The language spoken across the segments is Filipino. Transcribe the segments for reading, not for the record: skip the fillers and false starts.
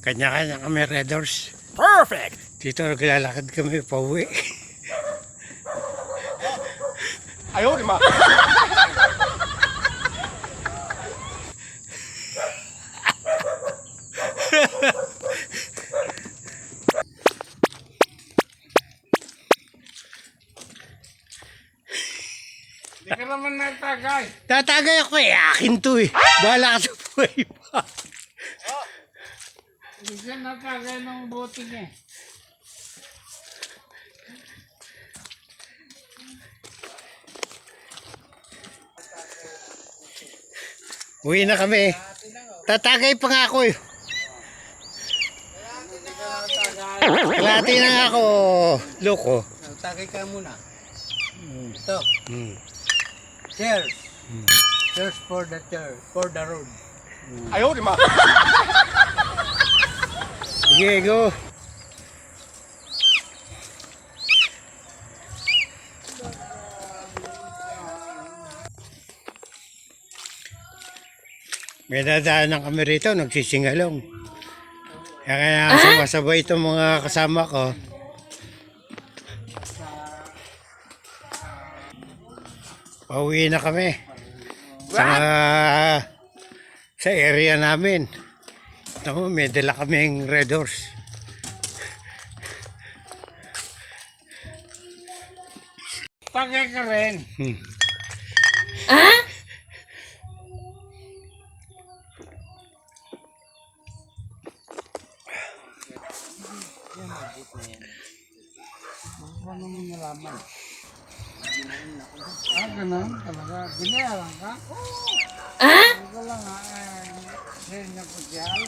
Kanya-kanya kami Red Horse. Perfect! Dito naglalakad kami pauwi. Ayaw, di ma. Hindi ka naman nagtagay. Tatagay ako eh. Akin to eh. Bahala ka sa buhay pa. Hindi siya natagay ng boting eh. Uwi na kami. Tatagay pa nga ako eh. Kalati na nga ako. Loko. Tagay ka muna. Ito. Hmm. Cheers. Cheers for the road. Ayaw, di ma. Sige, go. May dadaanan kami rito, nagsisingalong. Kaya sumasabay itong mga kasama ko. Pauwi na kami. Sa area namin. Ito, may dala kaming Red Horse. Tagay ka rin. Paano mo nalaman? Ganun talaga. Binayaran ka? Hindi ko lang sa inyo po dyan.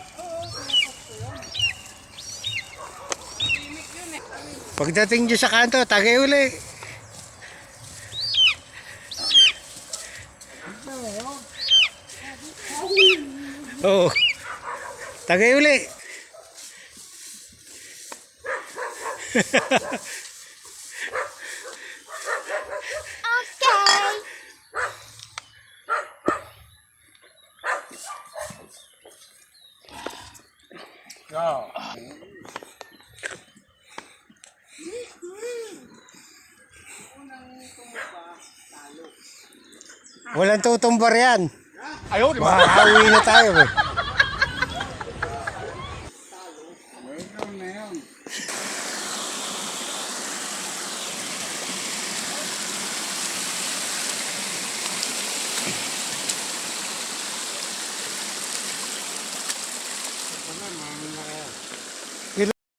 Pagdating dyan sa kanto, tagay uli. Oo. Tagay uli. Go. Walang tutumbar yan. Ayaw, di ba? Makakauwi na tayo eh. Ikaw na yun. Ito na, mga